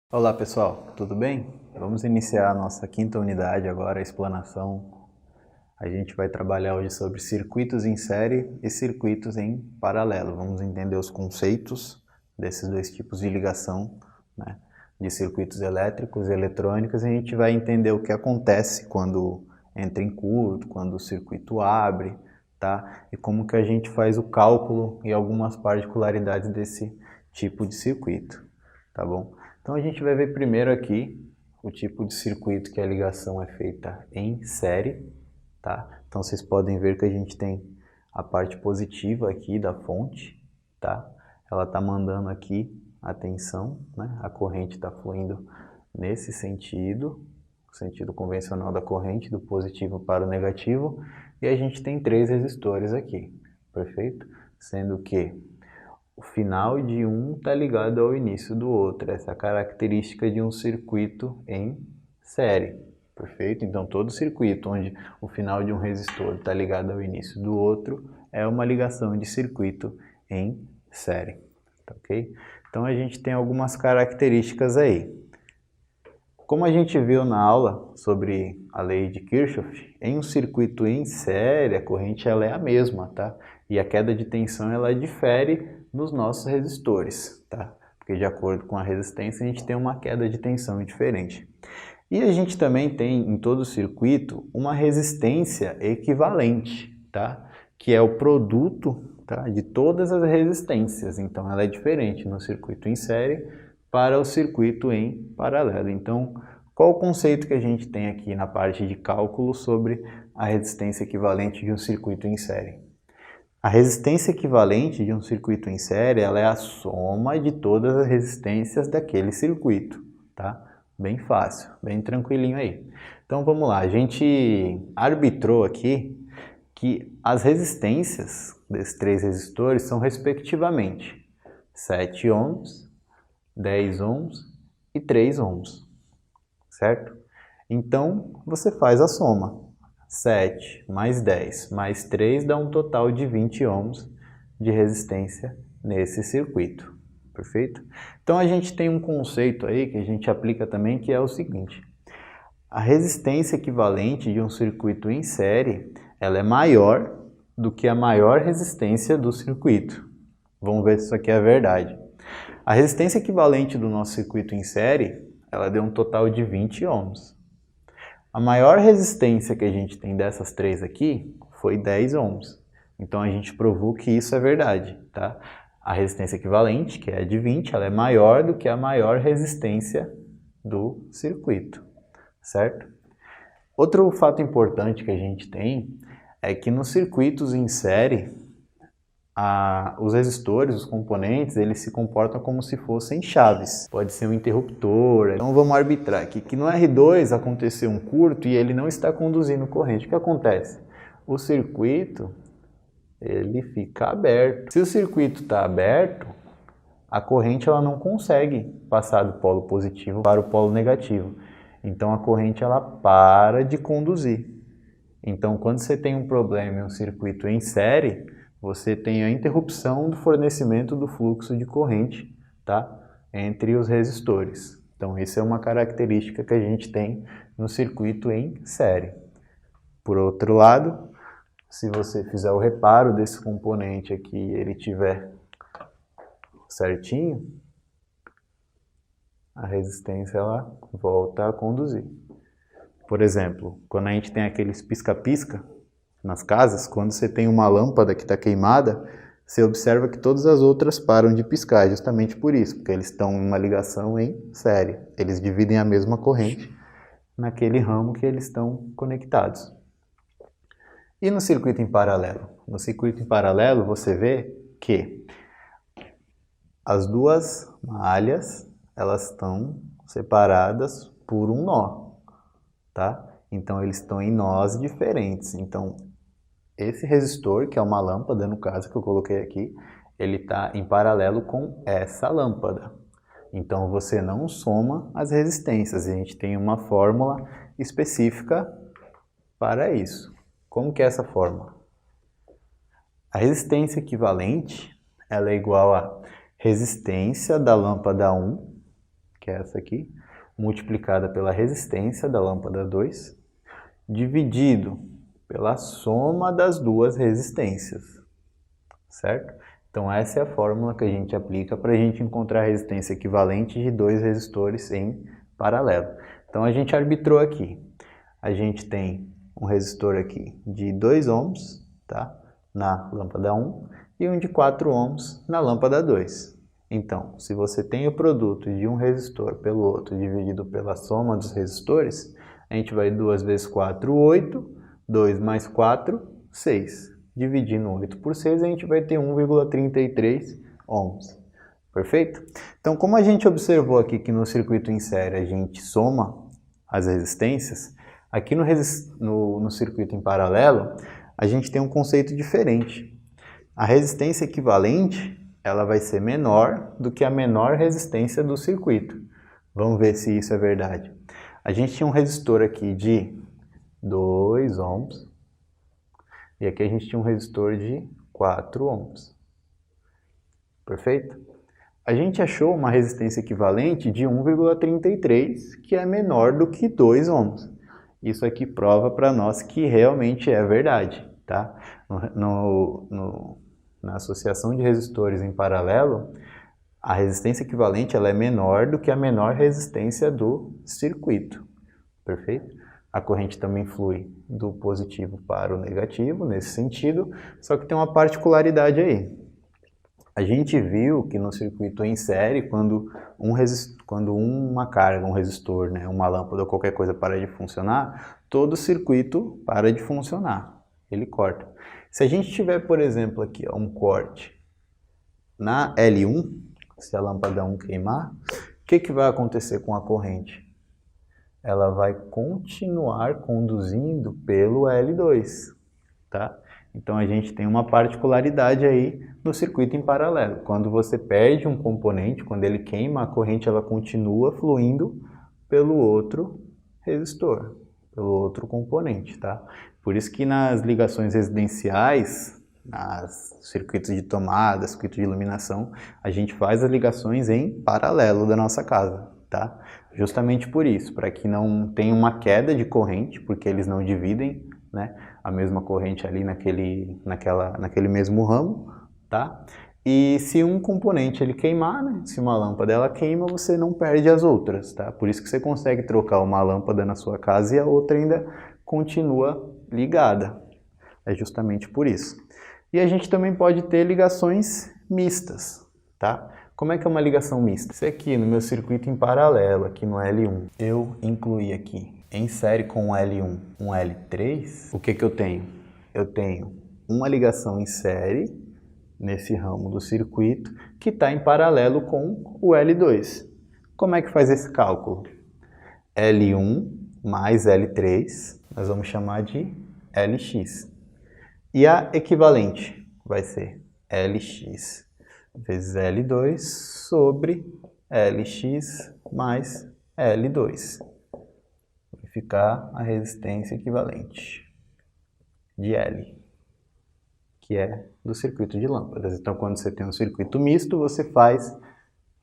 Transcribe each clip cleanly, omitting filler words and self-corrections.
Olá pessoal, tudo bem? Vamos iniciar a nossa quinta unidade agora, a explanação. A gente vai trabalhar hoje sobre circuitos em série e circuitos em paralelo. Vamos entender os conceitos desses dois tipos de ligação, né? De circuitos elétricos e eletrônicos, e a gente vai entender o que acontece quando entra em curto, quando o circuito abre, tá? E como que a gente faz o cálculo e algumas particularidades desse tipo de circuito, tá bom? Então a gente vai ver primeiro aqui o tipo de circuito que a ligação é feita em série, tá? Então vocês podem ver que a gente tem a parte positiva aqui da fonte, tá? Ela está mandando aqui a tensão, né? A corrente está fluindo nesse sentido, o sentido convencional da corrente, do positivo para o negativo, e a gente tem três resistores aqui, perfeito? Sendo que o final de um está ligado ao início do outro. Essa é a característica de um circuito em série. Perfeito? Então, todo circuito onde o final de um resistor está ligado ao início do outro é uma ligação de circuito em série. Tá, ok? Então, a gente tem algumas características aí. Como a gente viu na aula sobre a lei de Kirchhoff, em um circuito em série, a corrente ela é a mesma, tá? E a queda de tensão ela difere nos nossos resistores, tá? Porque de acordo com a resistência a gente tem uma queda de tensão diferente. E a gente também tem em todo o circuito uma resistência equivalente, tá? Que é o produto, tá? De todas as resistências. Então ela é diferente no circuito em série para o circuito em paralelo. Então, qual o conceito que a gente tem aqui na parte de cálculo sobre a resistência equivalente de um circuito em série? A resistência equivalente de um circuito em série ela é a soma de todas as resistências daquele circuito, tá? Bem fácil, bem tranquilinho aí. Então vamos lá, a gente arbitrou aqui que as resistências desses três resistores são respectivamente 7 ohms, 10 ohms e 3 ohms, certo? Então você faz a soma. 7 mais 10 mais 3 dá um total de 20 ohms de resistência nesse circuito, perfeito? Então a gente tem um conceito aí que a gente aplica também que é o seguinte: a resistência equivalente de um circuito em série ela é maior do que a maior resistência do circuito. Vamos ver se isso aqui é verdade. A resistência equivalente do nosso circuito em série ela deu um total de 20 ohms. A maior resistência que a gente tem dessas três aqui foi 10 ohms. Então a gente provou que isso é verdade, tá? A resistência equivalente, que é de 20, ela é maior do que a maior resistência do circuito, certo? Outro fato importante que a gente tem é que nos circuitos em série, os resistores, os componentes, eles se comportam como se fossem chaves. Pode ser um interruptor. Então vamos arbitrar aqui que no R2 aconteceu um curto e ele não está conduzindo corrente. O que acontece? O circuito ele fica aberto. Se o circuito está aberto, a corrente ela não consegue passar do polo positivo para o polo negativo. Então a corrente ela para de conduzir. Então quando você tem um problema em um circuito em série, você tem a interrupção do fornecimento do fluxo de corrente, tá? Entre os resistores. Então, essa é uma característica que a gente tem no circuito em série. Por outro lado, se você fizer o reparo desse componente aqui e ele tiver certinho, a resistência ela volta a conduzir. Por exemplo, quando a gente tem aqueles pisca-pisca, nas casas, quando você tem uma lâmpada que está queimada, você observa que todas as outras param de piscar, justamente por isso, porque eles estão em uma ligação em série. Eles dividem a mesma corrente naquele ramo que eles estão conectados. E no circuito em paralelo? No circuito em paralelo, você vê que as duas malhas elas estão separadas por um nó, tá? Então eles estão em nós diferentes. Então esse resistor, que é uma lâmpada, no caso que eu coloquei aqui, ele está em paralelo com essa lâmpada. Então você não soma as resistências, a gente tem uma fórmula específica para isso. Como que é essa fórmula? A resistência equivalente ela é igual a resistência da lâmpada 1, que é essa aqui, multiplicada pela resistência da lâmpada 2, dividido pela soma das duas resistências, certo? Então essa é a fórmula que a gente aplica para a gente encontrar a resistência equivalente de dois resistores em paralelo. Então a gente arbitrou aqui. A gente tem um resistor aqui de 2 ohms, tá? Na lâmpada 1 e um de 4 ohms na lâmpada 2. Então, se você tem o produto de um resistor pelo outro dividido pela soma dos resistores, a gente vai 2 vezes 4, 8, 2 mais 4, 6. Dividindo 8 por 6, a gente vai ter 1,33 ohms. Perfeito? Então, como a gente observou aqui que no circuito em série a gente soma as resistências, aqui no circuito em paralelo, a gente tem um conceito diferente. A resistência equivalente, ela vai ser menor do que a menor resistência do circuito. Vamos ver se isso é verdade. A gente tinha um resistor aqui de 2 ohms e aqui a gente tinha um resistor de 4 ohms. Perfeito? A gente achou uma resistência equivalente de 1,33, que é menor do que 2 ohms. Isso aqui prova para nós que realmente é verdade, tá? Na associação de resistores em paralelo, a resistência equivalente ela é menor do que a menor resistência do circuito, perfeito? A corrente também flui do positivo para o negativo, nesse sentido, só que tem uma particularidade aí. A gente viu que no circuito em série, quando uma carga, um resistor, né, uma lâmpada ou qualquer coisa para de funcionar, todo o circuito para de funcionar, ele corta. Se a gente tiver, por exemplo, aqui ó, um corte na L1, se a lâmpada 1 queimar, o que vai acontecer com a corrente? Ela vai continuar conduzindo pelo L2, tá? Então a gente tem uma particularidade aí no circuito em paralelo. Quando você perde um componente, quando ele queima, a corrente ela continua fluindo pelo outro resistor, pelo outro componente, tá? Por isso que nas ligações residenciais, nos circuitos de tomada, circuito de iluminação, a gente faz as ligações em paralelo da nossa casa, tá? Justamente por isso, para que não tenha uma queda de corrente, porque eles não dividem, né, a mesma corrente ali naquele mesmo ramo, tá? E se um componente ele queimar, né, se uma lâmpada ela queima, você não perde as outras, tá? Por isso que você consegue trocar uma lâmpada na sua casa e a outra ainda continua ligada. É justamente por isso. E a gente também pode ter ligações mistas, tá? Como é que é uma ligação mista? Se aqui no meu circuito em paralelo, aqui no L1, eu incluir aqui em série com o L1 um L3, o que eu tenho? Eu tenho uma ligação em série nesse ramo do circuito que está em paralelo com o L2. Como é que faz esse cálculo? L1 mais L3, nós vamos chamar de Lx. E a equivalente vai ser Lx vezes L2 sobre Lx mais L2. Vai ficar a resistência equivalente de L, que é do circuito de lâmpadas. Então, quando você tem um circuito misto, você faz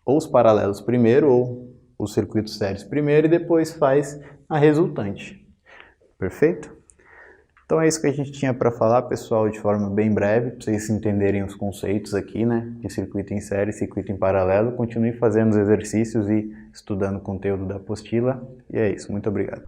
ou os paralelos primeiro ou os circuitos sérios primeiro e depois faz a resultante. Perfeito? Então é isso que a gente tinha para falar, pessoal, de forma bem breve, para vocês entenderem os conceitos aqui, né, de circuito em série e circuito em paralelo. Continue fazendo os exercícios e estudando o conteúdo da apostila. E é isso, muito obrigado.